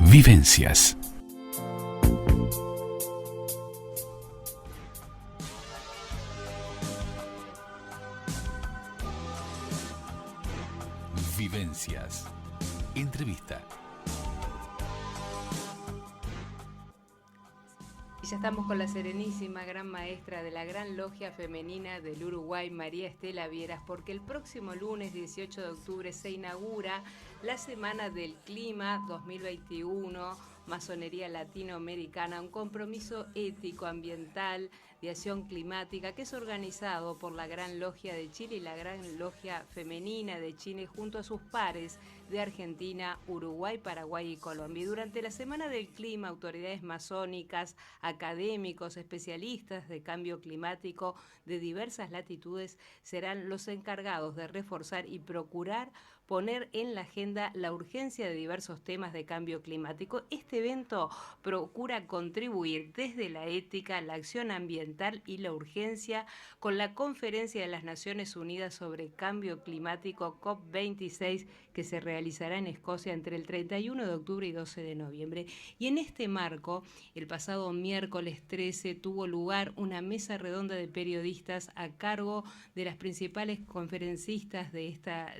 Vivencias. Vivencias. Entrevista. Y ya estamos con la serenísima gran maestra de la Gran Logia Femenina del Uruguay, María Estela Vieras, porque el próximo lunes 18 de octubre se inaugura la Semana del Clima 2021, Masonería Latinoamericana, un compromiso ético, ambiental, de acción climática, que es organizado por la Gran Logia de Chile y la Gran Logia Femenina de Chile junto a sus pares de Argentina, Uruguay, Paraguay y Colombia. Y durante la Semana del Clima, autoridades masónicas, académicos, especialistas de cambio climático de diversas latitudes serán los encargados de reforzar y procurar poner en la agenda la urgencia de diversos temas de cambio climático. Este evento procura contribuir desde la ética, la acción ambiental y la urgencia con la Conferencia de las Naciones Unidas sobre Cambio Climático COP26 que se realizará en Escocia entre el 31 de octubre y 12 de noviembre. Y en este marco, el pasado miércoles 13 tuvo lugar una mesa redonda de periodistas a cargo de las principales conferencistas de esta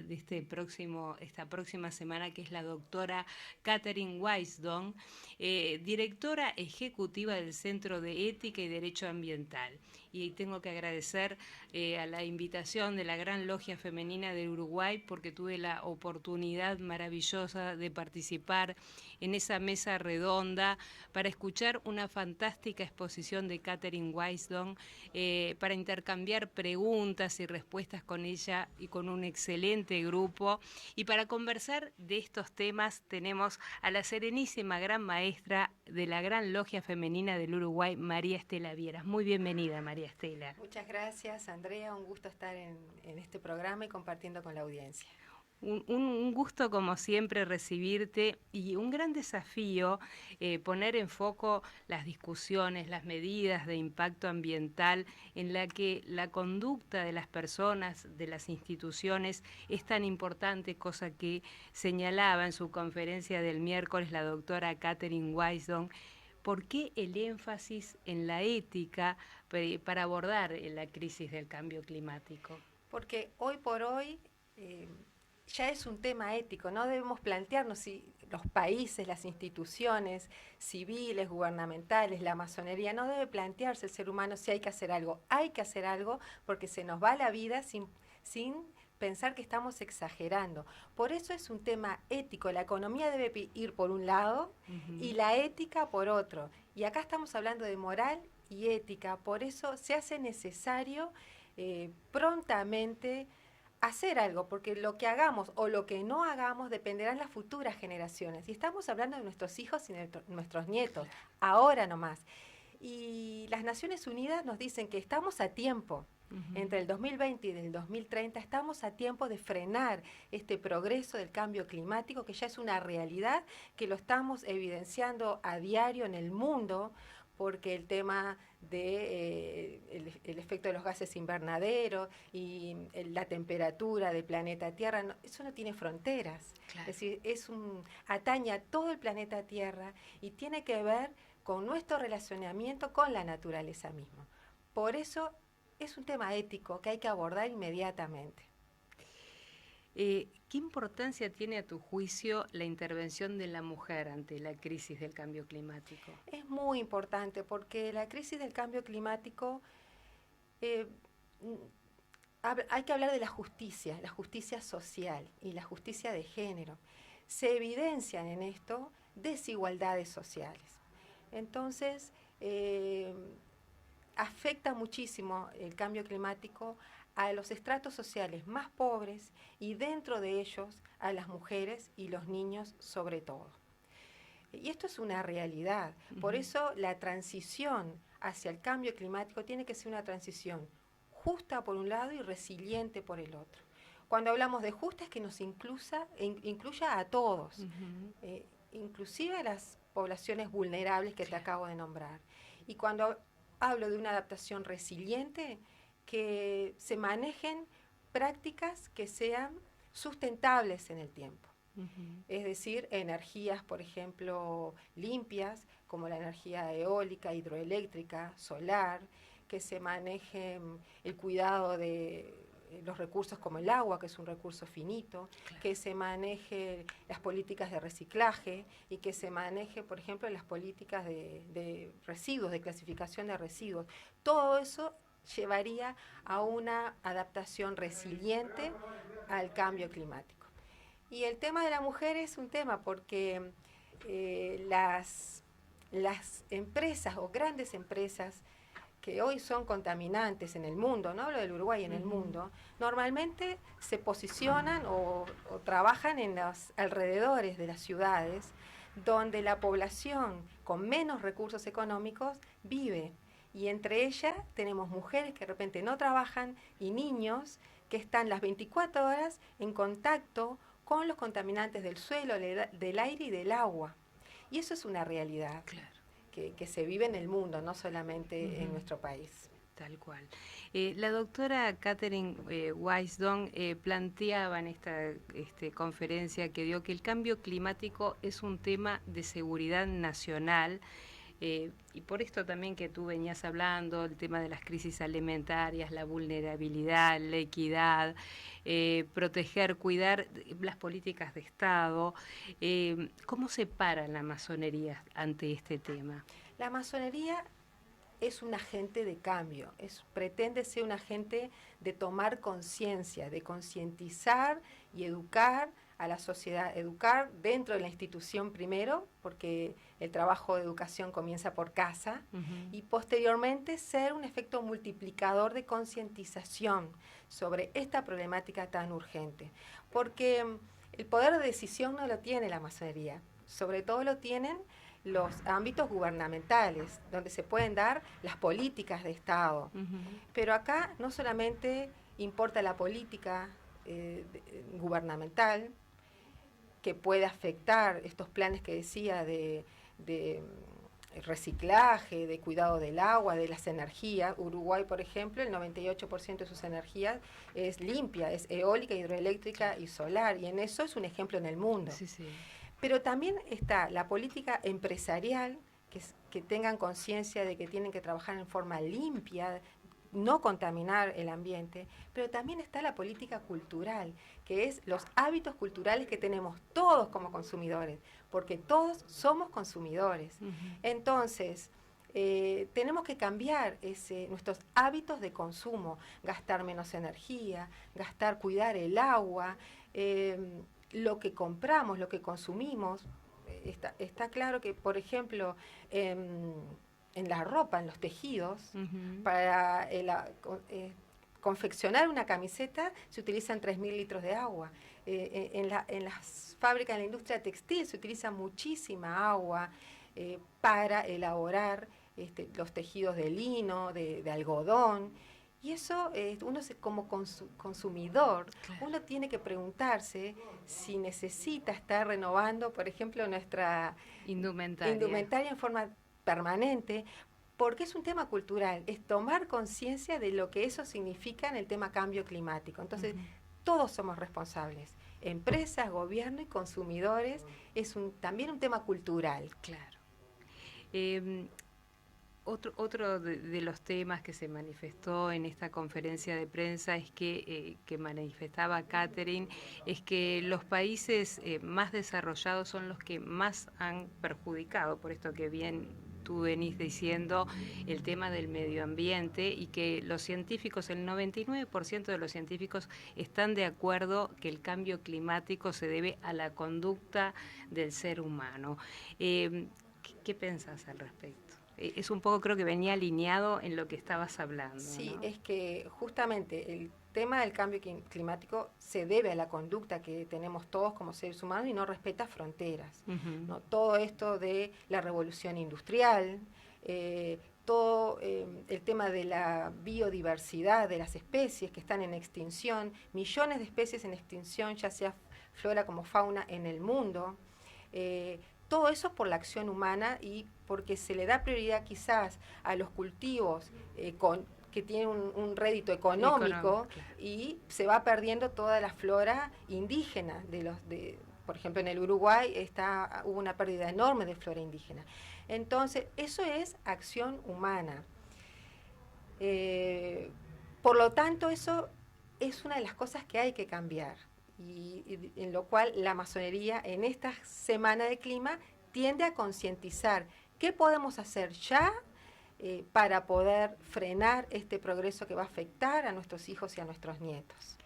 próxima semana, que es la doctora Katherine Weisdon, directora ejecutiva del Centro de Ética y Derecho Ambiental. Y tengo que agradecer a la invitación de la Gran Logia Femenina de Uruguay, porque tuve la oportunidad maravillosa de participar en esa mesa redonda para escuchar una fantástica exposición de Katherine Weisdon, para intercambiar preguntas y respuestas con ella y con un excelente grupo. Y para conversar de estos temas tenemos a la serenísima gran maestra de la Gran Logia Femenina del Uruguay, María Estela Vieras. Muy bienvenida, María Estela. Muchas gracias, Andrea. Un gusto estar en este programa y compartiendo con la audiencia. Un gusto, como siempre, recibirte y un gran desafío poner en foco las discusiones, las medidas de impacto ambiental en la que la conducta de las personas, de las instituciones, es tan importante, cosa que señalaba en su conferencia del miércoles la doctora Katherine Weisdon. ¿Por qué el énfasis en la ética para abordar la crisis del cambio climático? Porque hoy por hoy ya es un tema ético, no debemos plantearnos si los países, las instituciones civiles, gubernamentales, la masonería, no debe plantearse el ser humano si hay que hacer algo. Hay que hacer algo porque se nos va la vida sin pensar que estamos exagerando. Por eso es un tema ético. La economía debe ir por un lado y la ética por otro. Y acá estamos hablando de moral y ética. Por eso se hace necesario prontamente hacer algo, porque lo que hagamos o lo que no hagamos dependerán las futuras generaciones. Y estamos hablando de nuestros hijos y nuestros nietos, ahora nomás. Y las Naciones Unidas nos dicen que estamos a tiempo. Entre el 2020 y el 2030 estamos a tiempo de frenar este progreso del cambio climático, que ya es una realidad, que lo estamos evidenciando a diario en el mundo, porque el tema de el efecto de los gases invernaderos y la temperatura del planeta Tierra, eso no tiene fronteras. Claro. Es decir, atañe a todo el planeta Tierra y tiene que ver con nuestro relacionamiento con la naturaleza misma. Por eso es un tema ético que hay que abordar inmediatamente. ¿Qué importancia tiene a tu juicio la intervención de la mujer ante la crisis del cambio climático? Es muy importante porque la crisis del cambio climático, hay que hablar de la justicia social y la justicia de género. Se evidencian en esto desigualdades sociales. Entonces, afecta muchísimo el cambio climático a los estratos sociales más pobres y dentro de ellos a las mujeres y los niños sobre todo. Y esto es una realidad. Por eso la transición hacia el cambio climático tiene que ser una transición justa por un lado y resiliente por el otro. Cuando hablamos de justa es que nos incluya a todos, inclusive a las poblaciones vulnerables que te acabo de nombrar. Y cuando hablo de una adaptación resiliente, que se manejen prácticas que sean sustentables en el tiempo. Es decir, energías, por ejemplo, limpias, como la energía eólica, hidroeléctrica, solar, que se maneje el cuidado de los recursos como el agua, que es un recurso finito, claro, que se maneje las políticas de reciclaje y que se maneje, por ejemplo, las políticas de residuos, de clasificación de residuos. Todo eso llevaría a una adaptación resiliente al cambio climático. Y el tema de la mujer es un tema porque las empresas o grandes empresas que hoy son contaminantes en el mundo, no hablo del Uruguay, en el mundo, normalmente se posicionan o trabajan en los alrededores de las ciudades donde la población con menos recursos económicos vive. Y entre ellas tenemos mujeres que de repente no trabajan y niños que están las 24 horas en contacto con los contaminantes del suelo, del aire y del agua. Y eso es una realidad. Claro. Que se vive en el mundo, no solamente en nuestro país. Tal cual. La doctora Catherine Weisdon planteaba en esta conferencia que dio que el cambio climático es un tema de seguridad nacional, y por esto también que tú venías hablando, el tema de las crisis alimentarias, la vulnerabilidad, la equidad, proteger, cuidar las políticas de Estado. ¿Cómo se para la masonería ante este tema? La masonería es un agente de cambio, pretende ser un agente de tomar conciencia, de concientizar y educar a la sociedad, educar dentro de la institución primero, porque el trabajo de educación comienza por casa, y posteriormente ser un efecto multiplicador de concientización sobre esta problemática tan urgente. Porque el poder de decisión no lo tiene la masonería, sobre todo lo tienen los ámbitos gubernamentales, donde se pueden dar las políticas de Estado. Pero acá no solamente importa la política gubernamental, que puede afectar estos planes que decía de reciclaje, de cuidado del agua, de las energías. Uruguay, por ejemplo, el 98% de sus energías es limpia, es eólica, hidroeléctrica y solar, y en eso es un ejemplo en el mundo. Sí, sí. Pero también está la política empresarial, que tengan conciencia de que tienen que trabajar en forma limpia, no contaminar el ambiente, pero también está la política cultural, que es los hábitos culturales que tenemos todos como consumidores, porque todos somos consumidores. Entonces, tenemos que cambiar nuestros hábitos de consumo, gastar menos energía, cuidar el agua, lo que compramos, lo que consumimos. Está claro que, por ejemplo, en la ropa, en los tejidos, para confeccionar una camiseta se utilizan 3.000 litros de agua. En las fábricas, en la industria textil se utiliza muchísima agua para elaborar los tejidos de lino, de algodón. Y eso, uno como consumidor, claro, uno tiene que preguntarse si necesita estar renovando, por ejemplo, nuestra indumentaria en forma permanente, porque es un tema cultural, es tomar conciencia de lo que eso significa en el tema cambio climático. Entonces, todos somos responsables, empresas, gobierno y consumidores, es también un tema cultural. Claro. Otro de los temas que se manifestó en esta conferencia de prensa es que manifestaba Catherine, es que los países más desarrollados son los que más han perjudicado, por esto que bien tú venís diciendo, el tema del medio ambiente, y que los científicos, el 99% de los científicos están de acuerdo que el cambio climático se debe a la conducta del ser humano. ¿Qué pensás al respecto? Es un poco, creo que venía alineado en lo que estabas hablando. Sí, ¿no? Es que justamente el tema del cambio climático se debe a la conducta que tenemos todos como seres humanos y no respeta fronteras. ¿No? Todo esto de la revolución industrial, todo el tema de la biodiversidad de las especies que están en extinción, millones de especies en extinción, ya sea flora como fauna en el mundo. Todo eso por la acción humana y porque se le da prioridad quizás a los cultivos que tienen un rédito económico, claro, y se va perdiendo toda la flora indígena por ejemplo, en el Uruguay hubo una pérdida enorme de flora indígena. Entonces, eso es acción humana. Por lo tanto, eso es una de las cosas que hay que cambiar. Y en lo cual la masonería en esta semana de clima tiende a concientizar qué podemos hacer ya para poder frenar este progreso que va a afectar a nuestros hijos y a nuestros nietos.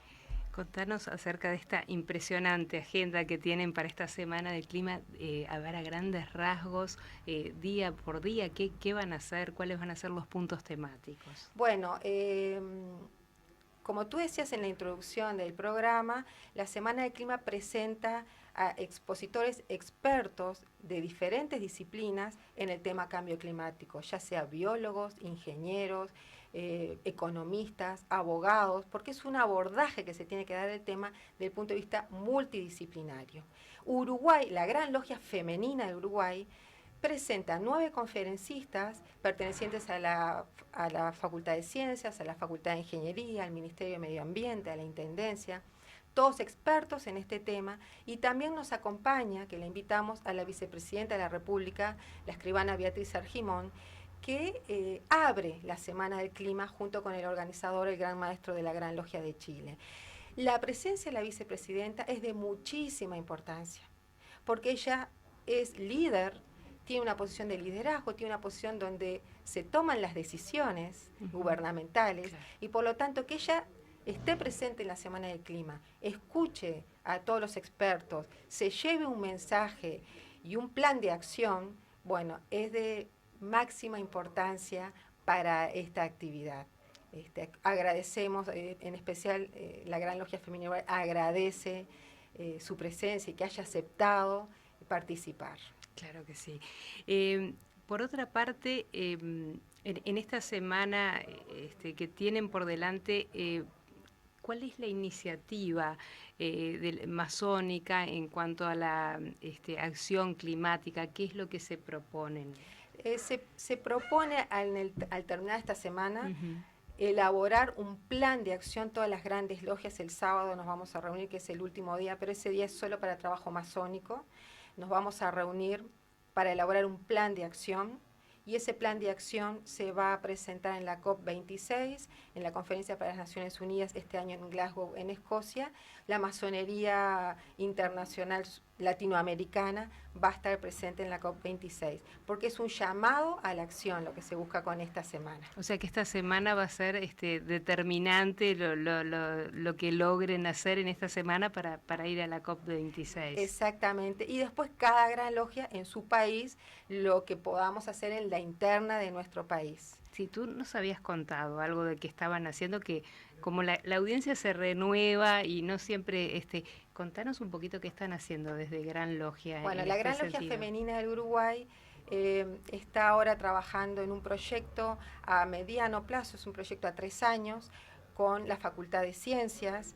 Contanos acerca de esta impresionante agenda que tienen para esta semana del clima, a ver, a grandes rasgos, día por día, ¿qué van a hacer? ¿Cuáles van a ser los puntos temáticos? Bueno, como tú decías en la introducción del programa, la Semana del Clima presenta a expositores expertos de diferentes disciplinas en el tema cambio climático, ya sea biólogos, ingenieros, economistas, abogados, porque es un abordaje que se tiene que dar del tema desde el punto de vista multidisciplinario. Uruguay, la Gran Logia Femenina de Uruguay, presenta 9 conferencistas pertenecientes a la Facultad de Ciencias, a la Facultad de Ingeniería, al Ministerio de Medio Ambiente, a la Intendencia, todos expertos en este tema, y también nos acompaña, que le invitamos a la Vicepresidenta de la República, la escribana Beatriz Argimón, que abre la Semana del Clima junto con el organizador, el Gran Maestro de la Gran Logia de Chile. La presencia de la Vicepresidenta es de muchísima importancia, porque ella es líder, tiene una posición de liderazgo, tiene una posición donde se toman las decisiones gubernamentales, claro. Y por lo tanto que ella esté presente en la Semana del Clima, escuche a todos los expertos, se lleve un mensaje y un plan de acción, bueno, es de máxima importancia para esta actividad. Agradecemos, en especial la Gran Logia Femenina agradece su presencia y que haya aceptado participar. Claro que sí. Por otra parte, en esta semana que tienen por delante, ¿cuál es la iniciativa masónica en cuanto a la acción climática? ¿Qué es lo que se proponen? Se propone al terminar esta semana elaborar un plan de acción. Todas las grandes logias el sábado nos vamos a reunir, que es el último día, pero ese día es solo para trabajo masónico. Nos vamos a reunir para elaborar un plan de acción, y ese plan de acción se va a presentar en la COP26, en la Conferencia para las Naciones Unidas este año en Glasgow, en Escocia. La masonería internacional latinoamericana va a estar presente en la COP26, porque es un llamado a la acción lo que se busca con esta semana. O sea que esta semana va a ser determinante lo que logren hacer en esta semana para ir a la COP26. Exactamente, y después cada gran logia en su país, lo que podamos hacer en la interna de nuestro país. Si tú nos habías contado algo de que estaban haciendo, que como la audiencia se renueva y no siempre, contanos un poquito qué están haciendo desde Gran Logia. Bueno, la Gran Logia Femenina del Uruguay está ahora trabajando en un proyecto a mediano plazo, es un proyecto a 3 años, con la Facultad de Ciencias.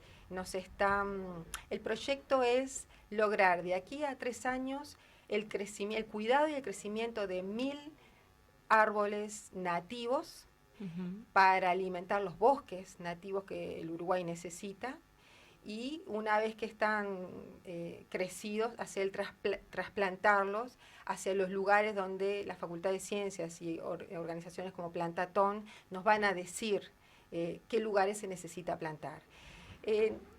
El proyecto es lograr de aquí a 3 años el cuidado y el crecimiento de 1000 árboles nativos para alimentar los bosques nativos que el Uruguay necesita, y una vez que están crecidos, hacer trasplantarlos hacia los lugares donde la Facultad de Ciencias y organizaciones como Plantatón nos van a decir qué lugares se necesita plantar.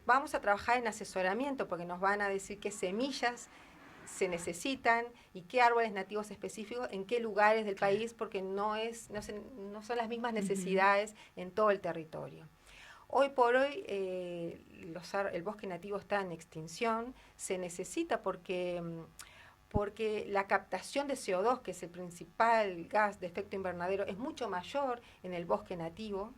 Vamos a trabajar en asesoramiento, porque nos van a decir qué semillas se necesitan y qué árboles nativos específicos en qué lugares del país, porque no son las mismas necesidades en todo el territorio. Hoy por hoy el bosque nativo está en extinción, se necesita porque la captación de CO2, que es el principal gas de efecto invernadero, es mucho mayor en el bosque nativo,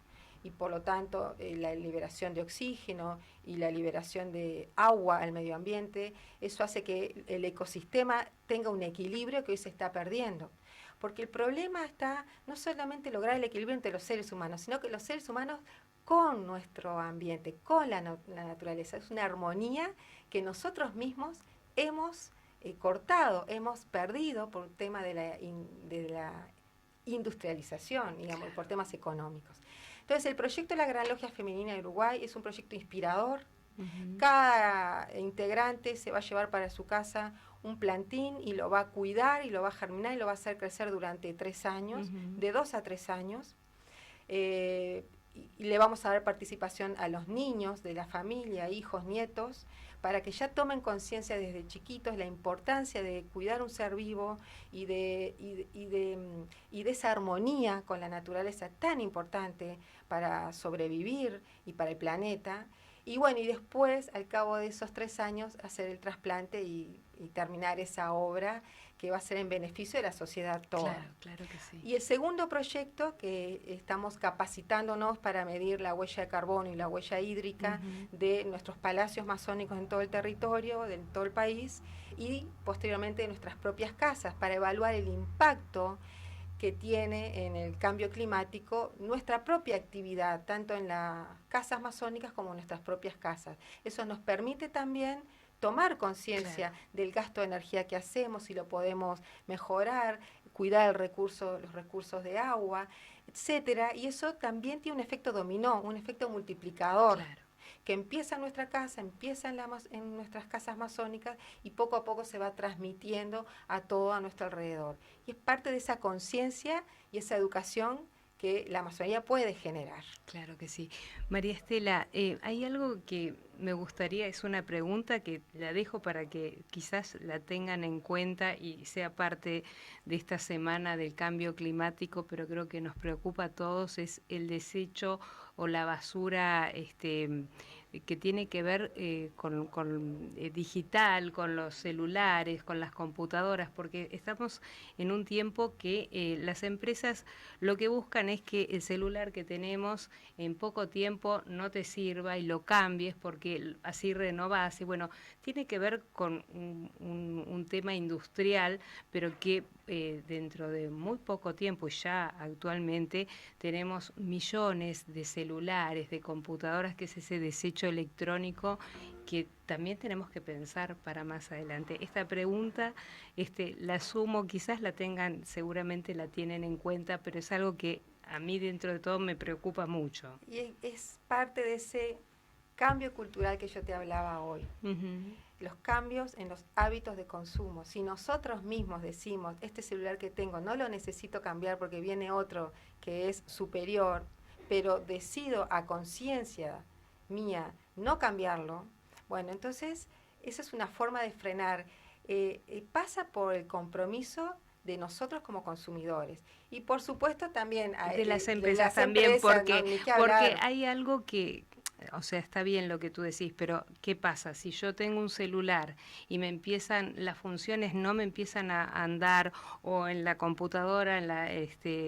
y por lo tanto la liberación de oxígeno y la liberación de agua al medio ambiente, eso hace que el ecosistema tenga un equilibrio que hoy se está perdiendo. Porque el problema está no solamente lograr el equilibrio entre los seres humanos, sino que los seres humanos con nuestro ambiente, con la naturaleza. Es una armonía que nosotros mismos hemos cortado, hemos perdido por tema de la industrialización, digamos, por temas económicos. Entonces, el proyecto de la Gran Logia Femenina de Uruguay es un proyecto inspirador, Cada integrante se va a llevar para su casa un plantín y lo va a cuidar y lo va a germinar y lo va a hacer crecer durante 3 años, de 2 a 3 años. Y le vamos a dar participación a los niños de la familia, hijos, nietos, para que ya tomen conciencia desde chiquitos la importancia de cuidar un ser vivo y de esa armonía con la naturaleza tan importante para sobrevivir y para el planeta. Y bueno, y después, al cabo de esos 3 años, hacer el trasplante y terminar esa obra que va a ser en beneficio de la sociedad toda. Claro, claro que sí. Y el segundo proyecto, que estamos capacitándonos para medir la huella de carbono y la huella hídrica de nuestros palacios masónicos en todo el territorio, de todo el país, y posteriormente de nuestras propias casas, para evaluar el impacto que tiene en el cambio climático nuestra propia actividad, tanto en las casas masónicas como en nuestras propias casas. Eso nos permite también tomar conciencia del gasto de energía que hacemos, si lo podemos mejorar, cuidar los recursos de agua, etcétera. Y eso también tiene un efecto dominó, un efecto multiplicador. Claro. Que empieza en nuestra casa, empieza en nuestras casas masónicas y poco a poco se va transmitiendo a todo a nuestro alrededor. Y es parte de esa conciencia y esa educación que la masonería puede generar. Claro que sí. María Estela, hay algo que me gustaría, es una pregunta que la dejo para que quizás la tengan en cuenta y sea parte de esta semana del cambio climático, pero creo que nos preocupa a todos, es el desecho o la basura que tiene que ver con digital, con los celulares, con las computadoras, porque estamos en un tiempo que las empresas lo que buscan es que el celular que tenemos en poco tiempo no te sirva y lo cambies porque así renovás. Y bueno, tiene que ver con un tema industrial, pero que dentro de muy poco tiempo, y ya actualmente tenemos millones de celulares, de computadoras, que es ese desecho electrónico que también tenemos que pensar para más adelante. Esta pregunta la asumo, quizás la tengan, seguramente la tienen en cuenta, pero es algo que a mí dentro de todo me preocupa mucho. Y es parte de ese cambio cultural que yo te hablaba hoy. Los cambios en los hábitos de consumo. Si nosotros mismos decimos, este celular que tengo no lo necesito cambiar porque viene otro que es superior, pero decido a conciencia mía no cambiarlo, bueno, entonces esa es una forma de frenar. Pasa por el compromiso de nosotros como consumidores y por supuesto también de las empresas también, porque hay algo que, o sea, está bien lo que tú decís, pero ¿qué pasa? Si yo tengo un celular y las funciones no me empiezan a andar, o en la computadora,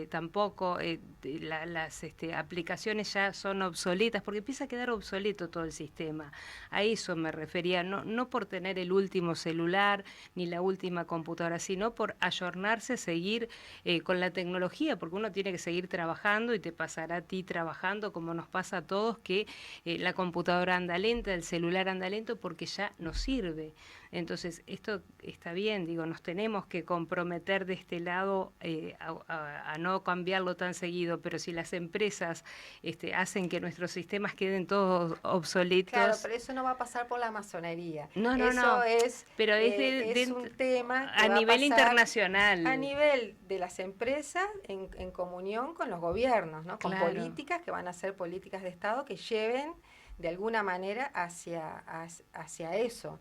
tampoco, las aplicaciones ya son obsoletas, porque empieza a quedar obsoleto todo el sistema. A eso me refería, no por tener el último celular ni la última computadora, sino por ayornarse, seguir con la tecnología, porque uno tiene que seguir trabajando y te pasará a ti trabajando, como nos pasa a todos, que la computadora anda lenta, el celular anda lento porque ya no sirve. Entonces, esto está bien, digo, nos tenemos que comprometer de este lado a no cambiarlo tan seguido, pero si las empresas hacen que nuestros sistemas queden todos obsoletos... Claro, pero eso no va a pasar por la masonería. No, pero es un tema que a nivel internacional. A nivel de las empresas, en comunión con los gobiernos, ¿no? Con políticas que van a ser políticas de Estado que lleven de alguna manera hacia eso.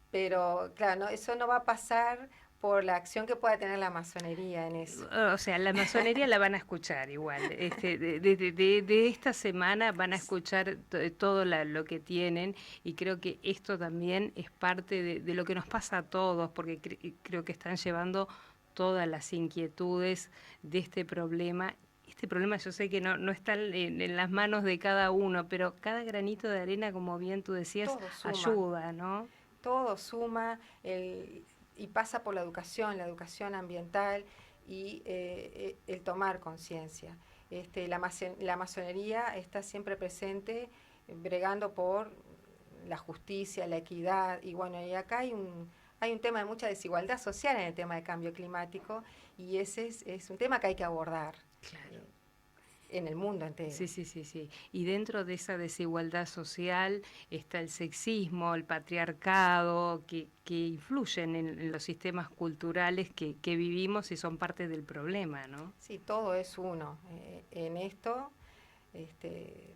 Pero claro, eso no va a pasar por la acción que pueda tener la masonería en eso. O sea, la masonería la van a escuchar igual. De esta semana van a escuchar todo lo que tienen, y creo que esto también es parte de lo que nos pasa a todos, porque creo que están llevando todas las inquietudes de este problema. Este problema yo sé que no está en las manos de cada uno, pero cada granito de arena, como bien tú decías, ayuda, ¿no? Todo suma y pasa por la educación ambiental y el tomar conciencia. La masonería está siempre presente, bregando por la justicia, la equidad, y bueno, y acá hay un tema de mucha desigualdad social en el tema del cambio climático, y ese es un tema que hay que abordar. Claro. en el mundo entero. Sí. Y dentro de esa desigualdad social está el sexismo, el patriarcado, que influyen en los sistemas culturales que vivimos y son parte del problema, ¿no? Sí, todo es uno. En esto,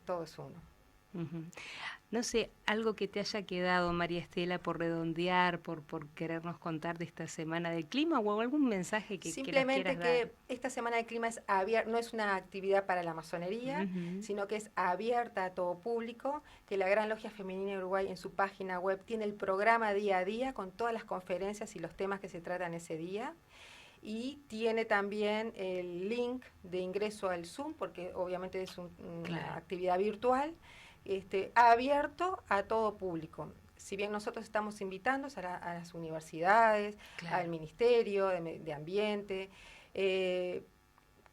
todo es uno. Uh-huh. No sé, algo que te haya quedado, María Estela, por redondear, por querernos contar de esta Semana del Clima, o algún mensaje que simplemente nos quieras dar. Esta Semana del Clima no es una actividad para la masonería, sino que es abierta a todo público, que la Gran Logia Femenina de Uruguay en su página web tiene el programa día a día con todas las conferencias y los temas que se tratan ese día. Y tiene también el link de ingreso al Zoom, porque obviamente es una actividad virtual, abierto a todo público. Si bien nosotros estamos invitando a las universidades, al Ministerio de Ambiente,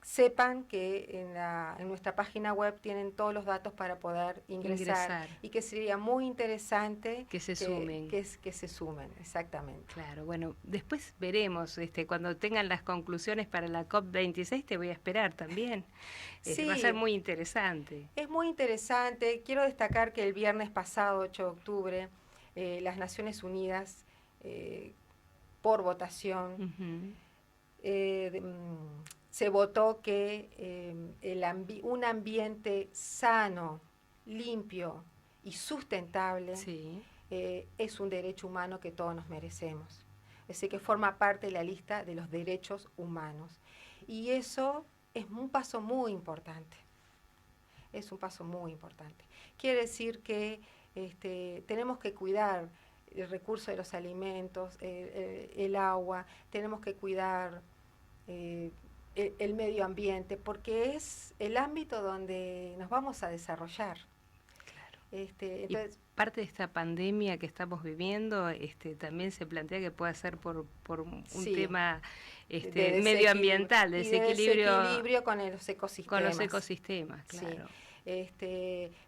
sepan que en nuestra página web tienen todos los datos para poder ingresar. Y que sería muy interesante que se sumen. Que se sumen, exactamente. Claro, bueno, después veremos, cuando tengan las conclusiones para la COP26 te voy a esperar también. Sí, va a ser muy interesante. Es muy interesante. Quiero destacar que el viernes pasado, 8 de octubre, las Naciones Unidas, por votación, se votó que un ambiente sano, limpio y sustentable es un derecho humano que todos nos merecemos. Es decir, que forma parte de la lista de los derechos humanos. Y eso es un paso muy importante. Es un paso muy importante. Quiere decir que tenemos que cuidar el recurso de los alimentos, el agua, tenemos que cuidar el medio ambiente, porque es el ámbito donde nos vamos a desarrollar. Claro. Entonces, y parte de esta pandemia que estamos viviendo, también se plantea que puede ser por un tema medioambiental, de desequilibrio con los ecosistemas. Con los ecosistemas, claro. Sí.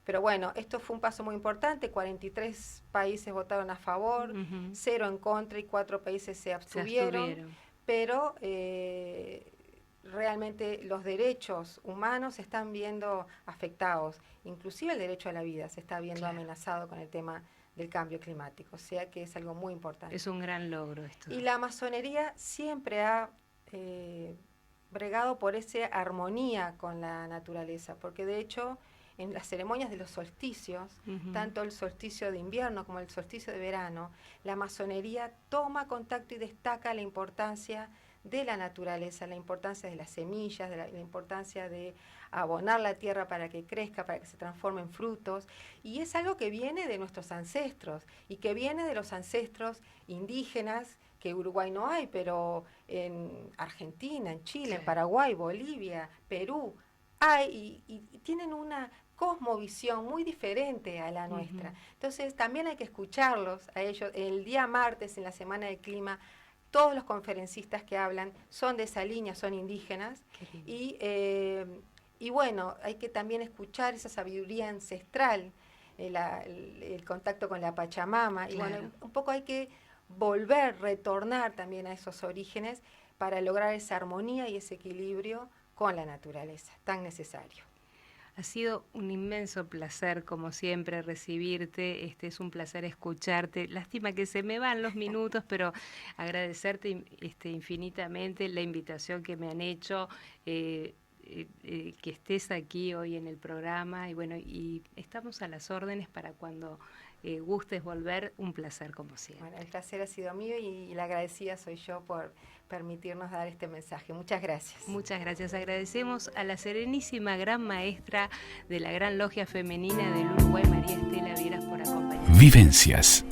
Pero bueno, esto fue un paso muy importante. 43 países votaron a favor, 0 en contra y 4 países se abstuvieron. Pero realmente los derechos humanos se están viendo afectados, inclusive el derecho a la vida se está viendo amenazado con el tema del cambio climático, o sea que es algo muy importante. Es un gran logro esto. Y la masonería siempre ha bregado por esa armonía con la naturaleza, porque de hecho en las ceremonias de los solsticios, tanto el solsticio de invierno como el solsticio de verano, la masonería toma contacto y destaca la importancia de la naturaleza, la importancia de las semillas, la importancia de abonar la tierra para que crezca, para que se transforme en frutos, y es algo que viene de nuestros ancestros, y que viene de los ancestros indígenas, que en Uruguay no hay, pero en Argentina, en Chile, en Paraguay, Bolivia, Perú, hay, y tienen una cosmovisión muy diferente a la nuestra. Entonces también hay que escucharlos a ellos. El día martes, en la Semana del Clima, todos los conferencistas que hablan son de esa línea, son indígenas, y bueno, hay que también escuchar esa sabiduría ancestral, el contacto con la Pachamama, y bueno, un poco hay que retornar también a esos orígenes para lograr esa armonía y ese equilibrio con la naturaleza, tan necesario. Ha sido un inmenso placer, como siempre, recibirte. Es un placer escucharte. Lástima que se me van los minutos, pero agradecerte infinitamente la invitación que me han hecho, que estés aquí hoy en el programa. Y bueno, y estamos a las órdenes para cuando gustes volver. Un placer, como siempre. Bueno, el placer ha sido mío y la agradecida soy yo por permitirnos dar este mensaje. Muchas gracias. Muchas gracias. Agradecemos a la serenísima gran maestra de la Gran Logia Femenina del Uruguay, María Estela Vieras, por acompañarnos. Vivencias.